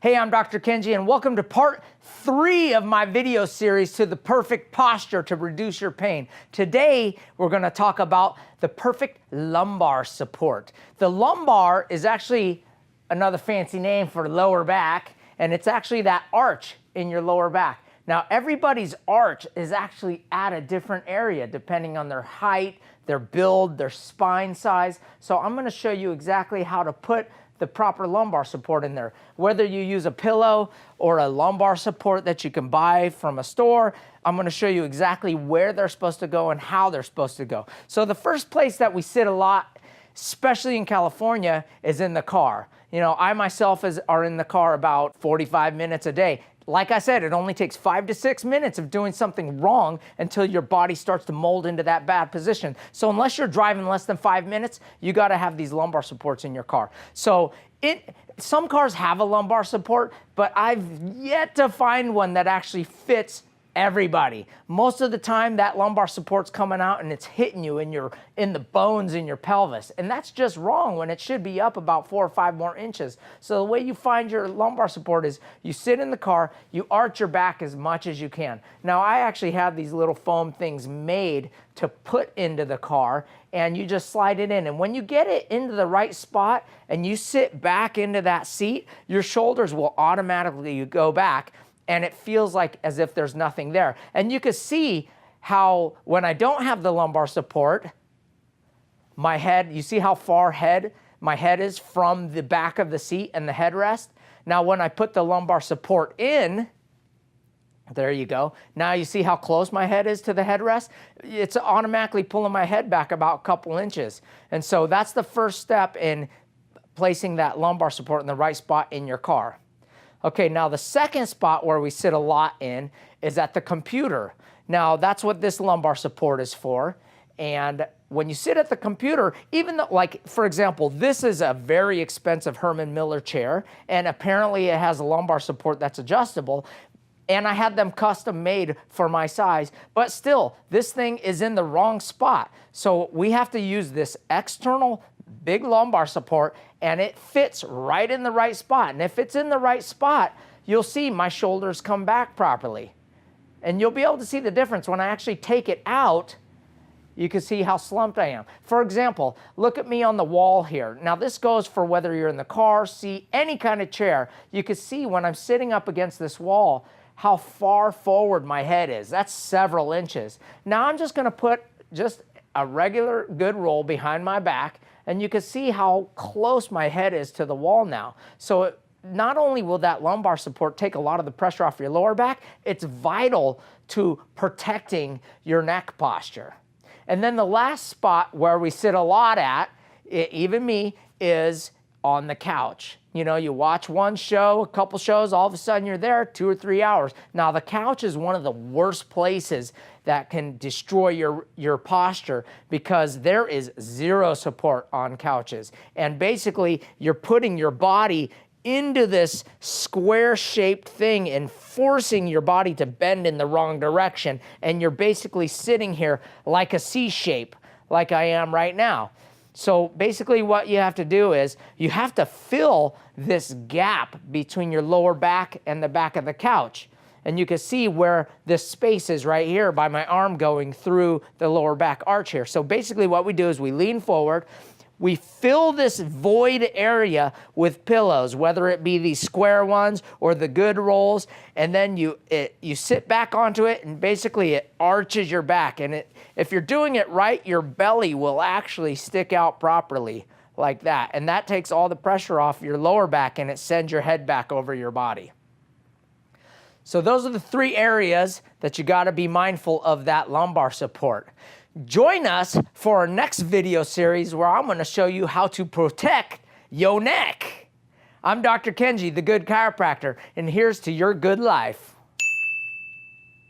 Hey, I'm Dr. Kengee, and welcome to part 3 of my video series to the perfect posture to reduce your pain. Today, we're going to talk about the perfect lumbar support. The lumbar is actually another fancy name for lower back, and it's actually that arch in your lower back. Now, everybody's arch is actually at a different area depending on their height, their build, their spine size. So I'm going to show you exactly how to put the proper lumbar support in there. Whether you use a pillow or a lumbar support that you can buy from a store, I'm going to show you exactly where they're supposed to go and how they're supposed to go. So the first place that we sit a lot, especially in California, is in the car. You know, I myself are in the car about 45 minutes a day. Like I said, it only takes 5 to 6 minutes of doing something wrong until your body starts to mold into that bad position. So unless you're driving less than 5 minutes, you got to have these lumbar supports in your car. So some cars have a lumbar support, but I've yet to find one that actually fits everybody. Most of the time that lumbar support's coming out and it's hitting you in the bones in your pelvis. And that's just wrong when it should be up about 4 or 5 more inches. So the way you find your lumbar support is you sit in the car, you arch your back as much as you can. Now I actually have these little foam things made to put into the car, and you just slide it in. And when you get it into the right spot and you sit back into that seat, your shoulders will automatically go back, and it feels like as if there's nothing there. And you can see how when I don't have the lumbar support, my head, you see how far my head is from the back of the seat and the headrest? Now when I put the lumbar support in, there you go. Now you see how close my head is to the headrest? It's automatically pulling my head back about a couple inches. And so that's the first step in placing that lumbar support in the right spot in your car. Okay, now the second spot where we sit a lot in is at the computer. Now that's what this lumbar support is for. And when you sit at the computer, even though, like, for example, this is a very expensive Herman Miller chair, and apparently it has a lumbar support that's adjustable, and I had them custom made for my size, but still, this thing is in the wrong spot. So we have to use this external big lumbar support, and it fits right in the right spot. And if it's in the right spot, you'll see my shoulders come back properly. And you'll be able to see the difference when I actually take it out. You can see how slumped I am. For example, look at me on the wall here. Now this goes for whether you're in the car, seat, any kind of chair. You can see when I'm sitting up against this wall how far forward my head is. That's several inches. Now I'm just going to put just a regular good roll behind my back, and you can see how close my head is to the wall now. So not only will that lumbar support take a lot of the pressure off your lower back, it's vital to protecting your neck posture. And then the last spot where we sit a lot at, even me, is on the couch. You know, you watch one show, a couple shows, all of a sudden you're there 2 or 3 hours. Now the couch is one of the worst places that can destroy your posture because there is zero support on couches. And basically you're putting your body into this square-shaped thing and forcing your body to bend in the wrong direction. And you're basically sitting here like a C shape, like I am right now. So basically what you have to do is you have to fill this gap between your lower back and the back of the couch. And you can see where this space is right here by my arm going through the lower back arch here. So basically what we do is we lean forward, we fill this void area with pillows, whether it be these square ones or the good rolls, and then you sit back onto it, and basically it arches your back. And if you're doing it right, your belly will actually stick out properly like that. And that takes all the pressure off your lower back, and it sends your head back over your body. So those are the 3 areas that you got to be mindful of that lumbar support. Join us for our next video series where I'm going to show you how to protect your neck. I'm Dr. Kengee, the Good Chiropractor, and here's to your good life.